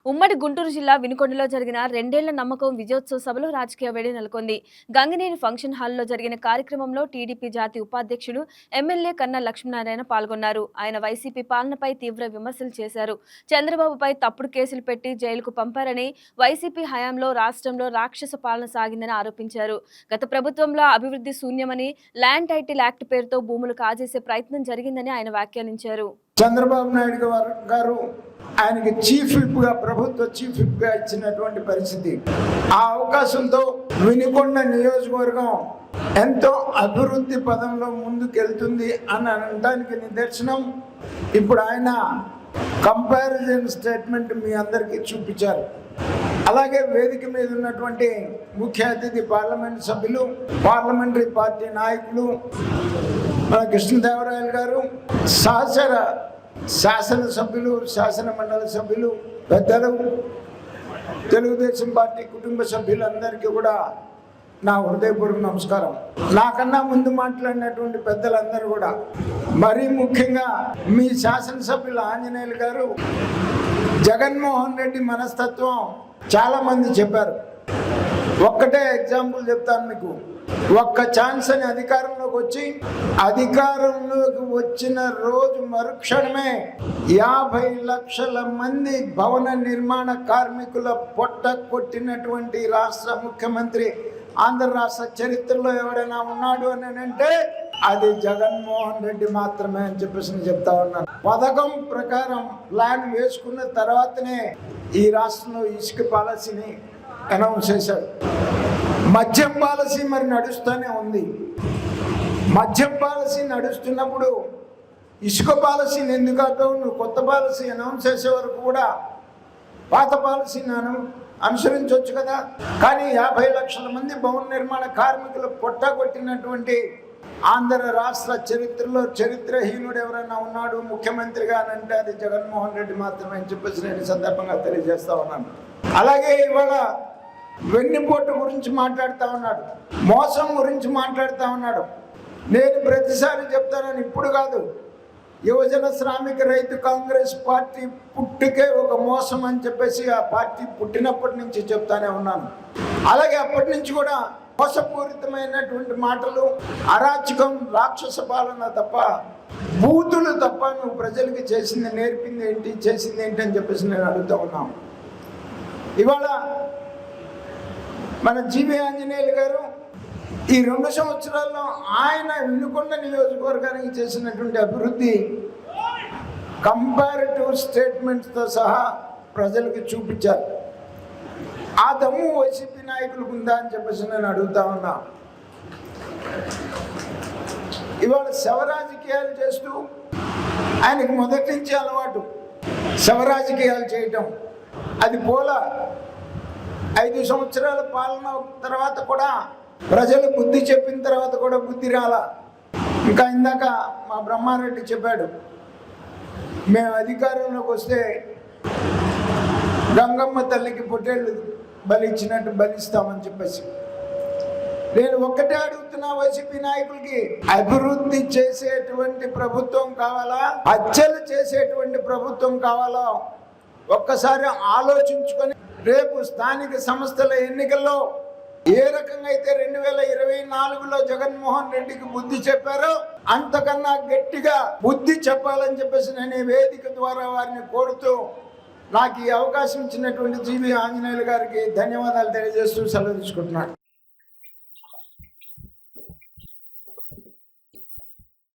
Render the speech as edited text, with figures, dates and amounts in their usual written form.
ఉమ్మడి గుంటూరు జిల్లా వినుకొండలో జరిగిన రెండేళ్ల నమ్మకం విజయోత్సవ సభలో రాజకీయ వేడి నెలకొంది. గంగినేని ఫంక్షన్ హాల్లో జరిగిన కార్యక్రమంలో టీడీపీ జాతీయ ఉపాధ్యక్షుడు ఎమ్మెల్యే కన్నా లక్ష్మీనారాయణ పాల్గొన్నారు. ఆయన వైసీపీ పాలనపై తీవ్ర విమర్శలు చేశారు. చంద్రబాబుపై తప్పుడు కేసులు పెట్టి జైలుకు పంపారని, వైసీపీ హయాంలో రాష్ట్రంలో రాక్షస పాలన సాగిందని ఆరోపించారు. గత ప్రభుత్వంలో అభివృద్ధి శూన్యమని, ల్యాండ్ టైటిల్ యాక్ట్ పేరుతో భూములు కాజేసే ప్రయత్నం జరిగిందని ఆయన వ్యాఖ్యానించారు. చంద్రబాబు నాయుడు గారు ఆయనకి చీఫ్ విప్గా, ప్రభుత్వ చీఫ్ విప్గా ఇచ్చినటువంటి పరిస్థితి. ఆ అవకాశంతో వినుకొండ నియోజకవర్గం ఎంతో అభివృద్ధి పదంలో ముందుకెళ్తుంది అని అనడానికి నిదర్శనం ఇప్పుడు ఆయన కంపారిజన్ స్టేట్మెంట్ మీ అందరికీ చూపించారు. అలాగే వేదిక మీద ఉన్నటువంటి ముఖ్య అతిథి పార్లమెంట్ సభ్యులు, పార్లమెంటరీ పార్టీ నాయకులు, మన కృష్ణదేవరాయలు గారు, శాసనసభ్యులు, శాసన మండలి సభ్యులు, పెద్దలు, తెలుగుదేశం పార్టీ కుటుంబ సభ్యులందరికీ కూడా నా హృదయపూర్వక నమస్కారం. నాకన్నా ముందు మాట్లాడినటువంటి పెద్దలందరూ కూడా, మరీ ముఖ్యంగా మీ శాసనసభ్యులు ఆంజనేయులు గారు, జగన్మోహన్ రెడ్డి మనస్తత్వం చాలామంది చెప్పారు. ఒక్కటే ఎగ్జాంపుల్ చెప్తాను మీకు. ఒక్క ఛాన్స్ అని అధికారంలోకి వచ్చిన రోజు మరుక్షణమే 50 లక్షల మంది భవన నిర్మాణ కార్మికుల పొట్ట కొట్టినటువంటి రాష్ట్ర ముఖ్యమంత్రి ఆంధ్ర రాష్ట్ర చరిత్రలో ఎవరైనా ఉన్నాడు అని అంటే అది జగన్మోహన్ రెడ్డి మాత్రమే అని చెప్పేసి చెప్తా ఉన్నాను. పథకం ప్రకారం ప్లాన్ వేసుకున్న తర్వాతనే ఈ రాష్ట్రంలో ఇసుక పాలసీని అనౌన్స్ చేశాడు. మద్యం పాలసీ మరి నడుస్తూనే ఉంది. మద్యం పాలసీ నడుస్తున్నప్పుడు ఇసుక పాలసీని ఎందుకు ఆపావు? నువ్వు కొత్త పాలసీ అనౌన్స్ చేసే వరకు కూడా పాత పాలసీని అనుసరించవచ్చు కదా. కానీ 50 లక్షల మంది భవన నిర్మాణ కార్మికులు పొట్టగొట్టినటువంటి ఆంధ్ర రాష్ట్ర చరిత్రలో చరిత్రహీనుడు ఎవరైనా ఉన్నాడు ముఖ్యమంత్రిగా అని అంటే అది జగన్మోహన్ రెడ్డి మాత్రమే అని చెప్పేసి నేను సందర్భంగా తెలియజేస్తా ఉన్నాను. అలాగే ఇవాళ వెన్నుపోటు గురించి మాట్లాడుతూ ఉన్నాడు, మోసం గురించి మాట్లాడుతూ ఉన్నాడు. నేను ప్రతిసారి చెప్తానని ఇప్పుడు కాదు, యువజన శ్రామిక రైతు కాంగ్రెస్ పార్టీ పుట్టుకే ఒక మోసం అని చెప్పేసి ఆ పార్టీ పుట్టినప్పటి నుంచి చెప్తానే ఉన్నాను. అలాగే అప్పటి నుంచి కూడా మోసపూరితమైనటువంటి మాటలు, అరాచకం, రాక్షస పాలన తప్ప, బూతులు తప్ప నువ్వు ప్రజలకి నేర్పింది ఏంటి, చేసింది ఏంటి అని చెప్పేసి నేను అడుగుతూ ఉన్నాను. ఇవాళ మన జీవి ఆంజనేయులు గారు ఈ 2 సంవత్సరాల్లో ఆయన వినుకొండ నియోజకవర్గానికి చేసినటువంటి అభివృద్ధి కంపారిటివ్ స్టేట్మెంట్స్తో సహా ప్రజలకు చూపించారు. ఆ దమ్ము వైసీపీ నాయకులకు ఉందా అని చెప్పేసి నేను అడుగుతా ఉన్నా. ఇవాళ శవ రాజకీయాలు చేస్తూ ఆయనకు మొదటి నుంచి అలవాటు శవ రాజకీయాలు చేయటం. అది పోలా. 5 సంవత్సరాల పాలన తర్వాత కూడా ప్రజలు బుద్ధి చెప్పిన తర్వాత కూడా బుద్ధి రాలా. ఇంకా ఇందాక మా బ్రహ్మారెడ్డి చెప్పాడు, మేము అధికారంలోకి వస్తే గంగమ్మ తల్లికి పొట్టేళ్ళు బలిచ్చినట్టు బలిస్తామని చెప్పేసి. నేను ఒక్కటే అడుగుతున్నా వైసీపీ నాయకులకి, అభివృద్ధి చేసేటువంటి ప్రభుత్వం కావాలా, హత్యలు చేసేటువంటి ప్రభుత్వం కావాలా? ఒక్కసారి ఆలోచించుకొని రేపు స్థానిక సంస్థల ఎన్నికల్లో ఏ రకంగా అయితే 2024లో జగన్మోహన్ రెడ్డికి బుద్ధి చెప్పారో అంతకన్నా గట్టిగా బుద్ధి చెప్పాలని చెప్పేసి నేను ఈ వేదిక ద్వారా వారిని కోరుతూ నాకు ఈ అవకాశం ఇచ్చినటువంటి జీవి ఆంజనేయులు గారికి ధన్యవాదాలు తెలియజేస్తూ సెలవు తీసుకుంటున్నాను.